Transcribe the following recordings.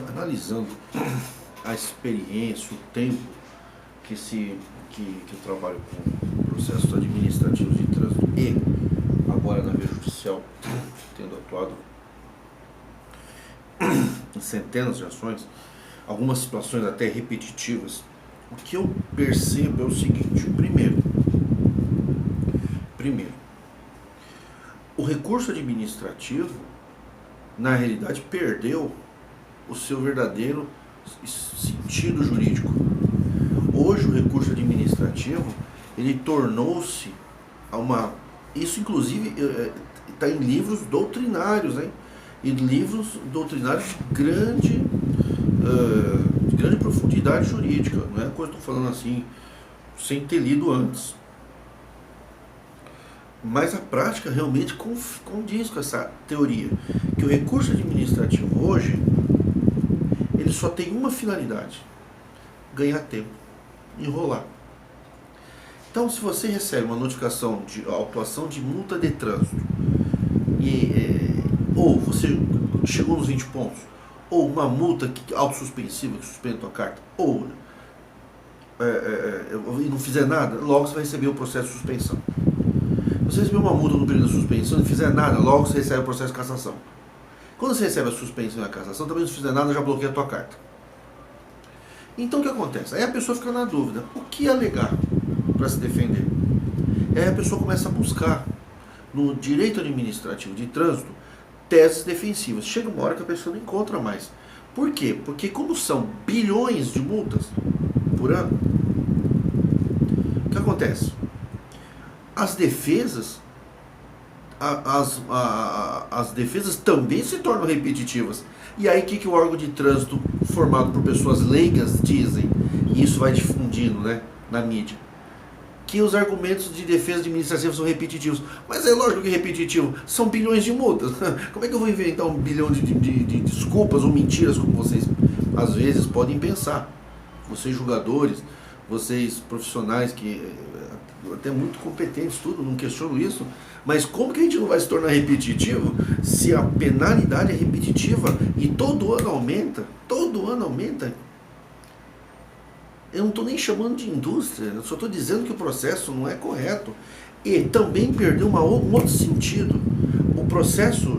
Analisando a experiência, o tempo que eu trabalho com processos administrativos de trânsito e agora na via judicial, tendo atuado em centenas de ações, algumas situações até repetitivas, o que eu percebo é o seguinte: primeiro, o recurso administrativo, na realidade, perdeu o seu verdadeiro sentido jurídico. Hoje o recurso administrativo, ele tornou-se isso inclusive está em livros doutrinários, hein? E livros doutrinários de grande profundidade jurídica, não é coisa que eu estou falando assim, sem ter lido antes. Mas a prática realmente condiz com essa teoria, que o recurso administrativo hoje, ele só tem uma finalidade: ganhar tempo, enrolar. Então, se você recebe uma notificação de autuação de multa de trânsito, ou você chegou nos 20 pontos, ou uma multa autossuspensiva que suspende a tua carta, ou e não fizer nada, logo você vai receber o processo de suspensão. Se você receber uma multa no período da suspensão e não fizer nada, logo você recebe o processo de cassação. Quando você recebe a suspensão e a cassação, também se fizer nada, já bloqueia a tua carta. Então o que acontece? Aí a pessoa fica na dúvida: o que alegar para se defender? Aí a pessoa começa a buscar no direito administrativo de trânsito teses defensivas. Chega uma hora que a pessoa não encontra mais. Por quê? Porque como são bilhões de multas por ano, o que acontece? As defesas as defesas também se tornam repetitivas. E aí o que o órgão de trânsito formado por pessoas leigas dizem? E isso vai difundindo, né, na mídia. Que os argumentos de defesa administrativa são repetitivos. Mas é lógico que é repetitivo. São bilhões de multas. Como é que eu vou inventar um bilhão de desculpas ou mentiras, como vocês às vezes podem pensar? Vocês julgadores, vocês profissionais que até muito competentes, tudo, não questiono isso, mas como que a gente não vai se tornar repetitivo se a penalidade é repetitiva e todo ano aumenta? Todo ano aumenta. Eu não estou nem chamando de indústria, eu só estou dizendo que o processo não é correto. E também perdeu um outro sentido. O processo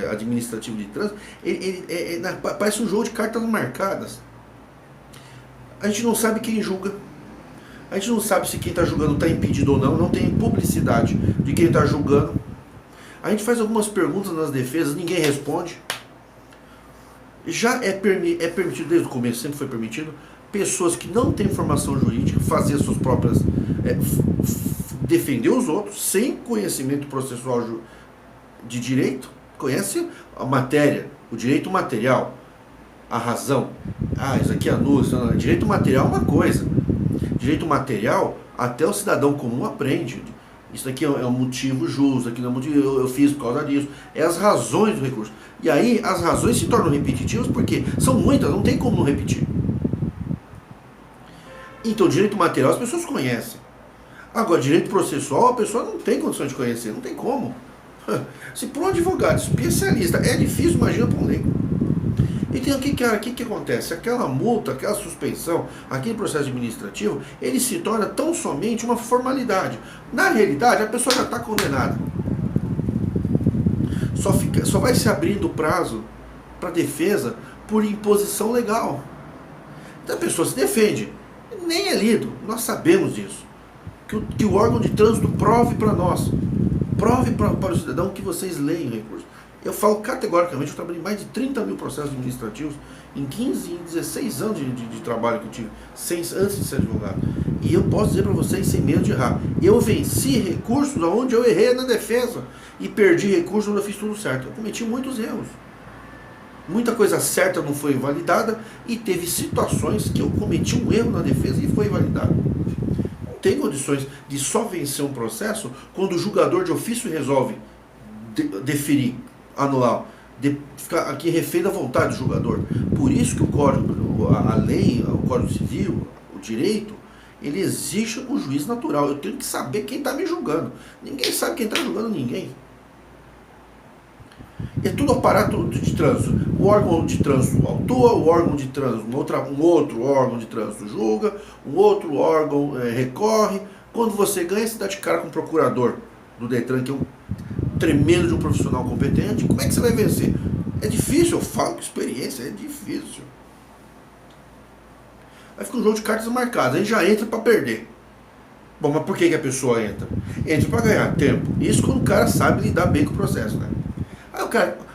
administrativo de trânsito parece um jogo de cartas marcadas. A gente não sabe quem julga. A gente não sabe se quem está julgando está impedido ou não. Não tem publicidade de quem está julgando. A gente faz algumas perguntas nas defesas, ninguém responde. Já é permitido desde o começo, sempre foi permitido, pessoas que não têm formação jurídica fazer as suas próprias... defender os outros sem conhecimento processual de direito. Conhece a matéria, o direito material, a razão. Isso aqui anula, isso não. Direito material é uma coisa. Direito material, até o cidadão comum aprende. Isso aqui é um motivo justo, aqui não é motivo, eu fiz por causa disso. É as razões do recurso. E aí as razões se tornam repetitivas porque são muitas, não tem como não repetir. Então, direito material as pessoas conhecem. Agora, direito processual a pessoa não tem condição de conhecer, não tem como. Se para um advogado especialista é difícil, imagina para um leigo. Então, o que acontece? Aquela multa, aquela suspensão, aquele processo administrativo, ele se torna tão somente uma formalidade. Na realidade, a pessoa já está condenada. Só vai se abrindo o prazo para defesa por imposição legal. Então a pessoa se defende. Nem é lido, nós sabemos disso. Que o órgão de trânsito prove para nós. Prove para o cidadão que vocês leem o recurso. Eu falo categoricamente, eu trabalhei em mais de 30 mil processos administrativos em 16 anos de trabalho que eu tive, antes de ser advogado. E eu posso dizer para vocês, sem medo de errar, eu venci recursos onde eu errei na defesa e perdi recursos onde eu fiz tudo certo. Eu cometi muitos erros. Muita coisa certa não foi validada e teve situações que eu cometi um erro na defesa e foi validado. Não tem condições de só vencer um processo quando o julgador de ofício resolve deferir, anular, ficar aqui refém da vontade do julgador. Por isso que o código, a lei, o Código Civil, o direito, ele exige um juiz natural. Eu tenho que saber quem está me julgando. Ninguém sabe quem está julgando ninguém. É tudo aparato de trânsito. O órgão de trânsito autua, o órgão de trânsito, um outro órgão de trânsito julga, um outro órgão recorre. Quando você ganha, você dá de cara com o procurador do Detran, que é um tremendo de um profissional competente. Como é que você vai vencer? É difícil, eu falo com experiência, é difícil. Aí fica um jogo de cartas marcadas, aí já entra para perder. Bom, mas por que a pessoa entra? Entra para ganhar tempo. Isso quando o cara sabe lidar bem com o processo, né? Aí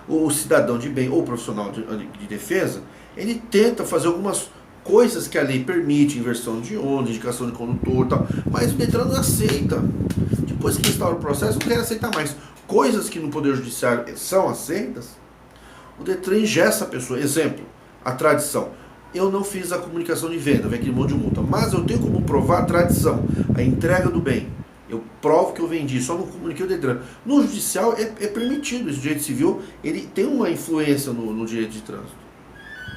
o cidadão de bem ou o profissional de defesa, ele tenta fazer algumas coisas que a lei permite, inversão de onda, indicação de condutor e tal, mas o Detran não aceita. Depois que instaura o processo, não quer aceitar mais. Coisas que no Poder Judiciário são aceitas, o Detran engessa a pessoa. Exemplo, a tradição. Eu não fiz a comunicação de venda, vem aquele monte de multa, mas eu tenho como provar a tradição, a entrega do bem. Eu provo que eu vendi, só não comuniquei o Detran. No judicial é permitido, esse direito civil ele tem uma influência no direito de trânsito.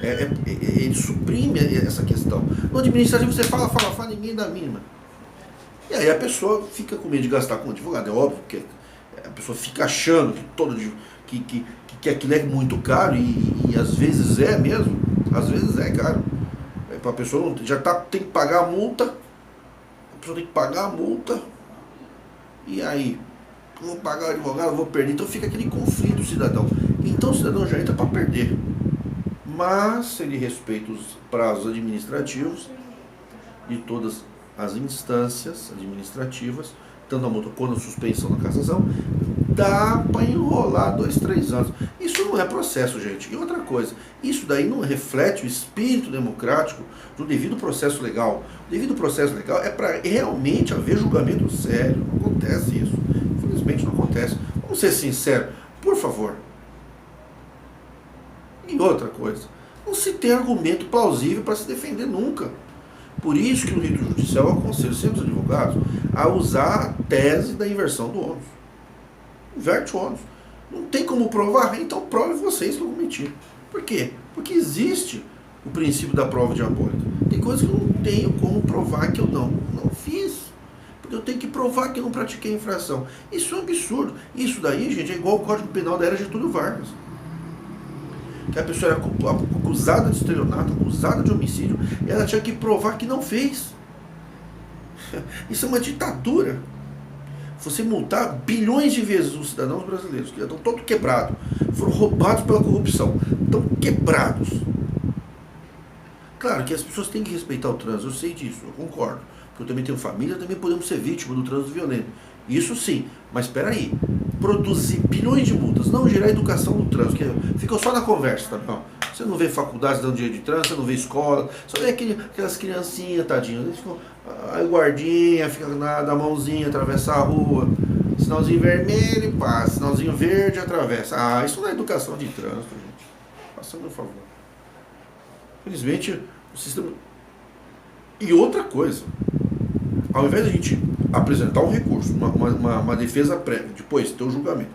Ele suprime essa questão. No administrativo você fala, ninguém dá a mínima. E aí a pessoa fica com medo de gastar com um advogado, é óbvio, porque a pessoa fica achando que aquilo é muito caro e às vezes é mesmo, às vezes é caro. A pessoa tem que pagar a multa, e aí, eu vou pagar o advogado, vou perder, então fica aquele conflito cidadão. Então o cidadão já entra para perder. Mas se ele respeita os prazos administrativos de todas as instâncias administrativas, tanto a multa quanto a suspensão da cassação, dá para enrolar 2, 3 anos. Isso não é processo, gente. E outra coisa, isso daí não reflete o espírito democrático do devido processo legal. O devido processo legal é para realmente haver julgamento sério. Não acontece isso. Infelizmente não acontece. Vamos ser sinceros, por favor. E outra coisa, não se tem argumento plausível para se defender nunca. Por isso que no rito judicial eu aconselho sempre os advogados a usar a tese da inversão do ônus. Inverte o ônus. Não tem como provar, então prove vocês que eu cometi. Por quê? Porque existe o princípio da prova diabólica. Tem coisas que eu não tenho como provar que eu não fiz. Porque eu tenho que provar que eu não pratiquei infração. Isso é um absurdo. Isso daí, gente, é igual ao Código Penal da era Getúlio Vargas. Que a pessoa era acusada de estelionato, acusada de homicídio, e ela tinha que provar que não fez. Isso é uma ditadura. Você multar bilhões de vezes os cidadãos brasileiros, que já estão todos quebrados, foram roubados pela corrupção, estão quebrados. Claro que as pessoas têm que respeitar o trânsito, eu sei disso, eu concordo. Porque eu também tenho família, também podemos ser vítimas do trânsito violento. Isso sim, mas espera aí. Produzir bilhões de multas, não gerar educação no trânsito, que ficou só na conversa, tá bom? Você não vê faculdades dando direito de trânsito, você não vê escola, só vê aquelas criancinhas, tadinhas, eles ficam, aí guardinha, fica na mãozinha, atravessa a rua, sinalzinho vermelho, passa, sinalzinho verde, atravessa. Ah, isso não é educação de trânsito, gente. Faça meu favor. Infelizmente, o sistema... E outra coisa, ao invés de a gente apresentar um recurso, uma defesa prévia, depois ter o julgamento,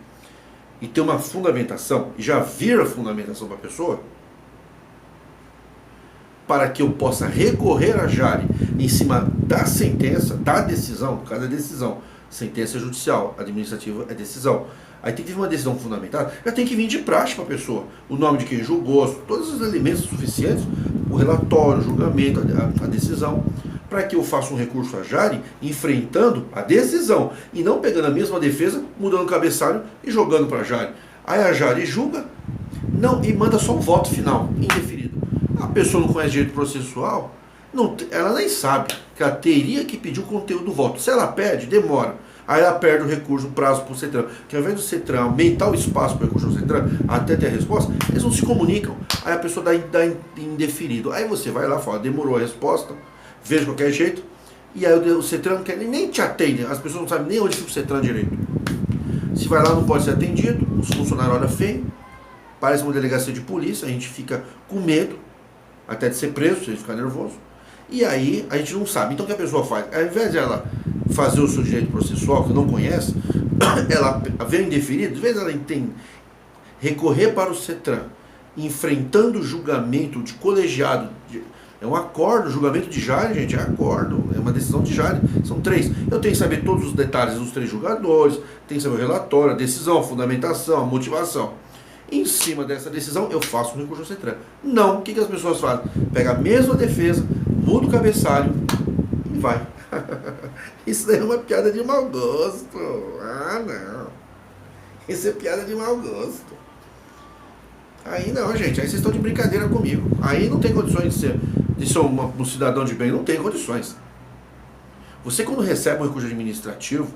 e ter uma fundamentação, e já vir a fundamentação para a pessoa, para que eu possa recorrer à JARE em cima da sentença, da decisão, no caso é decisão, sentença judicial, administrativa é decisão. Aí tem que vir uma decisão fundamentada, já tem que vir de praxe para a pessoa, o nome de quem julgou, todos os elementos suficientes, o relatório, o julgamento, a decisão, para que eu faça um recurso à JARE enfrentando a decisão e não pegando a mesma defesa, mudando o cabeçalho e jogando para a JARE. Aí a JARE julga e manda só um voto final, indeferido. A pessoa não conhece direito processual, ela nem sabe que ela teria que pedir o conteúdo do voto. Se ela pede, demora. Aí ela perde o recurso, o prazo para o CETRAN. Que ao invés do CETRAN aumentar o espaço para o recurso do CETRAN até ter a resposta, eles não se comunicam. Aí a pessoa dá indeferido. Aí você vai lá e fala, demorou a resposta, veja de qualquer jeito, e aí o CETRAN não quer, nem te atende, as pessoas não sabem nem onde fica o CETRAN direito. Se vai lá, não pode ser atendido, os funcionários olham feio, parece uma delegacia de polícia, a gente fica com medo, até de ser preso, se ele ficar nervoso, e aí a gente não sabe. Então o que a pessoa faz? Ao invés de ela fazer o seu direito processual, que não conhece, ela vê indeferido, às vezes ela entende, recorrer para o CETRAN, enfrentando o julgamento de colegiado, é um acordo, julgamento de JARE, gente, é acordo, é uma decisão de JARE, são 3. Eu tenho que saber todos os detalhes dos 3 julgadores, tenho que saber o relatório, a decisão, a fundamentação, a motivação. Em cima dessa decisão, eu faço um recurso ao CETRAN. Não, o que as pessoas fazem? Pega a mesma defesa, muda o cabeçalho e vai. Isso daí é uma piada de mau gosto. Ah, não. Isso é piada de mau gosto. Aí não, gente, aí vocês estão de brincadeira comigo. Aí não tem condições de ser um cidadão de bem, não tem condições. Você, quando recebe um recurso administrativo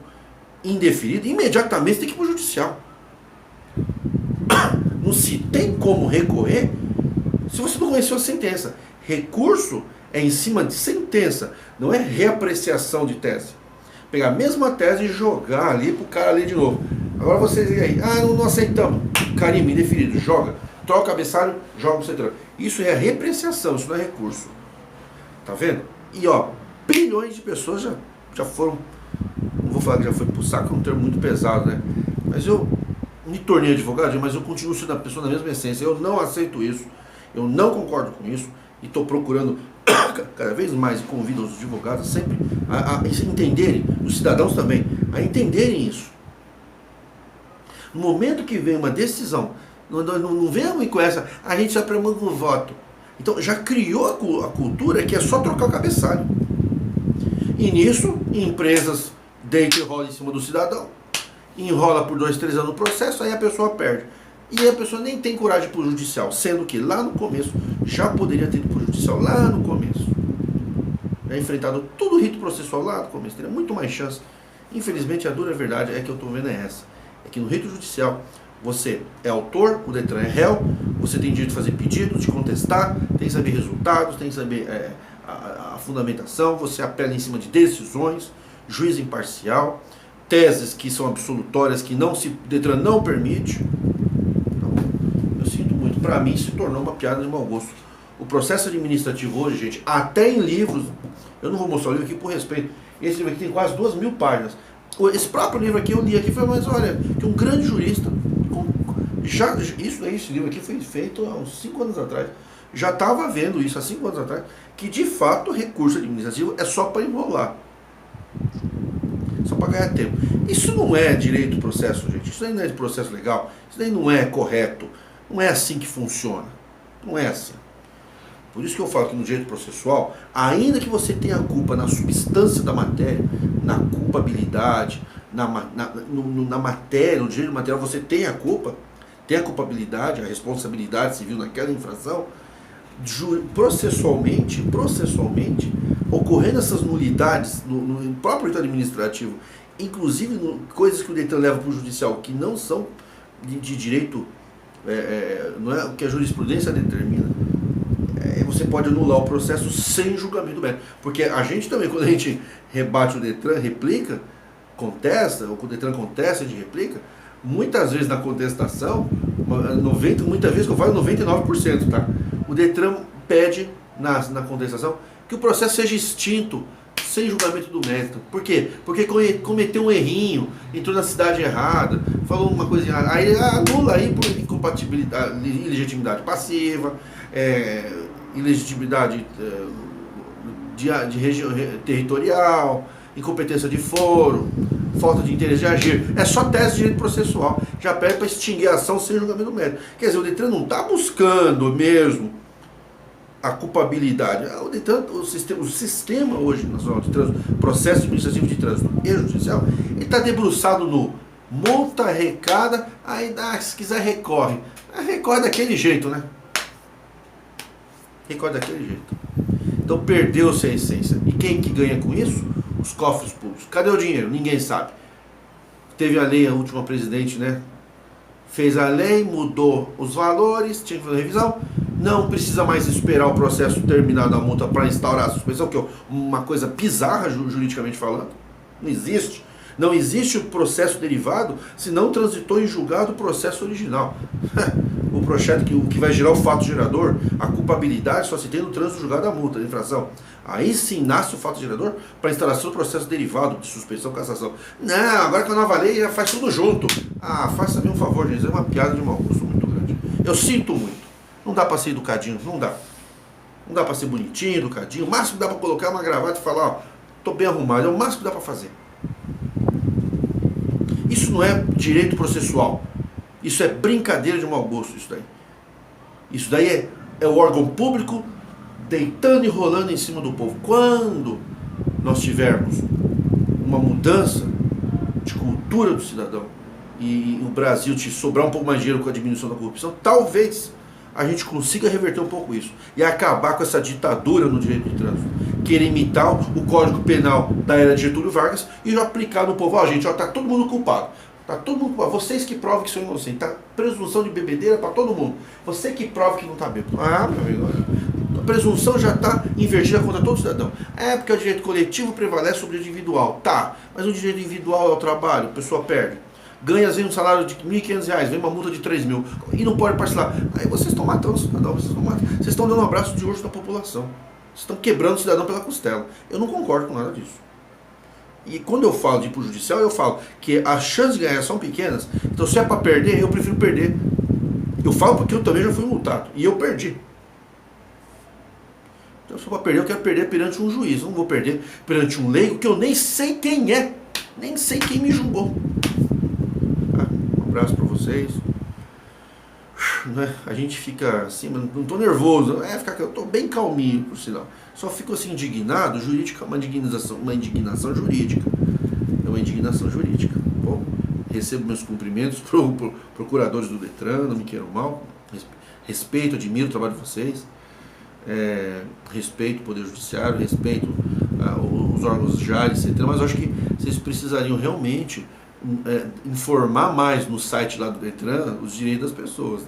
indeferido, imediatamente você tem que ir para o judicial. Não se tem como recorrer se você não conheceu a sentença. Recurso é em cima de sentença, não é reapreciação de tese. Pegar a mesma tese e jogar ali pro cara ler de novo. Agora vocês aí, não aceitamos. Carimbo, indeferido, joga. Troca o cabeçalho, joga pro CETRAN. Isso é reapreciação, isso não é recurso. Tá vendo? E ó, bilhões de pessoas já foram, não vou falar que já foi pro saco, é um termo muito pesado, né? Mas eu me tornei advogado, mas eu continuo sendo a pessoa da mesma essência. Eu não aceito isso, eu não concordo com isso e estou procurando cada vez mais, e convido os advogados sempre a entenderem, os cidadãos também, a entenderem isso. No momento que vem uma decisão, não vem com essa, a gente já promulga o voto. Então já criou a cultura que é só trocar o cabeçalho. E nisso, empresas deitam e rolam em cima do cidadão, enrola por 2, 3 anos o processo, aí a pessoa perde. E a pessoa nem tem coragem de ir para o judicial, sendo que lá no começo já poderia ter ido para o judicial, lá no começo. Já enfrentado todo o rito processual lá no começo, teria muito mais chance. Infelizmente, a dura verdade é que eu estou vendo é essa. É que no rito judicial, você é autor, o Detran é réu, você tem direito de fazer pedidos, de contestar, tem que saber resultados, tem que saber a fundamentação, você apela em cima de decisões, juiz imparcial, teses que são absolutórias, que o Detran não permite. Então, eu sinto muito, para mim se tornou uma piada de mau gosto. O processo administrativo hoje, gente, até em livros, eu não vou mostrar o livro aqui por respeito, esse livro aqui tem quase 2.000 páginas. Esse próprio livro aqui eu li aqui, foi, mas olha, que um grande jurista, esse livro aqui foi feito há uns 5 anos atrás, já estava vendo isso há 5 anos atrás, que de fato o recurso administrativo é só para enrolar, só para ganhar tempo. Isso não é direito do processo, gente, isso aí não é de processo legal, isso aí não é correto, não é assim que funciona, não é assim. Por isso que eu falo que no direito processual, ainda que você tenha culpa na substância da matéria, na culpabilidade, na matéria, no direito material, você tem a culpa, tem a culpabilidade, a responsabilidade civil naquela infração, processualmente, ocorrendo essas nulidades no próprio rito administrativo, inclusive coisas que o Detran leva para o judicial que não são de direito, não é o que a jurisprudência determina, você pode anular o processo sem julgamento do mérito. Porque a gente também, quando a gente rebate o Detran, replica, contesta, ou o Detran contesta de replica, muitas vezes na contestação, muitas vezes que eu falo 99%, tá? O Detran pede na contestação que o processo seja extinto sem julgamento do mérito. Por quê? Porque cometeu um errinho, entrou na cidade errada, falou uma coisa errada, aí ele anula aí por incompatibilidade, ilegitimidade passiva, ilegitimidade de região territorial, incompetência de foro, falta de interesse de agir. É só tese de direito processual. Já pede para extinguir a ação sem julgamento do mérito. Quer dizer, o Detran não está buscando mesmo a culpabilidade. O sistema hoje nacional de trânsito, processo administrativo de trânsito e judicial, ele está debruçado no multa, arrecada, aí se quiser recorre. Recorre daquele jeito, né? Recorre daquele jeito. Então perdeu-se a essência. E quem que ganha com isso? Os cofres públicos. Cadê o dinheiro? Ninguém sabe. Teve a lei, a última presidente, né? Fez a lei, mudou os valores, tinha que fazer revisão. Não precisa mais esperar o processo terminar da multa para instaurar a suspensão, que é uma coisa bizarra juridicamente falando. Não existe. Não existe o processo derivado se não transitou em julgado o processo original. O projeto que vai gerar o fato gerador, a culpabilidade só se tem no trânsito julgado da multa, da infração. Aí sim nasce o fato gerador para instalação do processo derivado de suspensão, cassação. Não, agora que a nova lei já faz tudo junto. Faça-me um favor, gente, é uma piada de mau gosto muito grande. Eu sinto muito. Não dá para ser educadinho, não dá. Não dá para ser bonitinho, educadinho. O máximo que dá para colocar uma gravata e falar, tô bem arrumado, é o máximo que dá para fazer. Isso não é direito processual. Isso é brincadeira de mau gosto, isso daí. Isso daí é o órgão público deitando e rolando em cima do povo. Quando nós tivermos uma mudança de cultura do cidadão e o Brasil te sobrar um pouco mais de dinheiro com a diminuição da corrupção, talvez a gente consiga reverter um pouco isso e acabar com essa ditadura no direito de trânsito. Querer imitar o Código Penal da era de Getúlio Vargas e já aplicar no povo. Ó, gente, ó, tá todo mundo culpado. Tá todo mundo culpado. Vocês que provam que são inocentes. Tá presunção de bebedeira para todo mundo. Você que prova que não tá bêbado. Ah, meu amigo, a presunção já está invertida contra todo cidadão. É porque o direito coletivo prevalece sobre o individual. Tá, mas o direito individual é o trabalho, a pessoa perde. Ganha às vezes um salário de R$ 1.500, vem uma multa de 3 mil e não pode parcelar. Aí vocês estão matando o cidadão, vocês estão dando um abraço de urso na população. Vocês estão quebrando o cidadão pela costela. Eu não concordo com nada disso. E quando eu falo de ir pro judicial, eu falo que as chances de ganhar são pequenas. Então se é para perder, eu prefiro perder. Eu falo porque eu também já fui multado e eu perdi. Então se é para perder, eu quero perder perante um juiz. Eu não vou perder perante um leigo que eu nem sei quem é. Nem sei quem me julgou. Um abraço para vocês. Né? A gente fica assim, mas não tô nervoso. Eu tô bem calminho, por sinal. Só fico assim indignado, jurídica, uma indignação jurídica. É uma indignação jurídica. Bom, recebo meus cumprimentos procuradores do Detran, não me queiram mal. Respeito, admiro o trabalho de vocês. Respeito o Poder Judiciário, respeito os órgãos JAR, etc. Mas eu acho que vocês precisariam realmente informar mais no site lá do Detran os direitos das pessoas.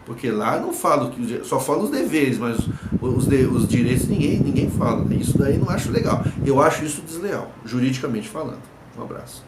Porque lá não falo, só falo os deveres, mas os direitos ninguém fala. Isso daí não acho legal. Eu acho isso desleal, juridicamente falando. Um abraço.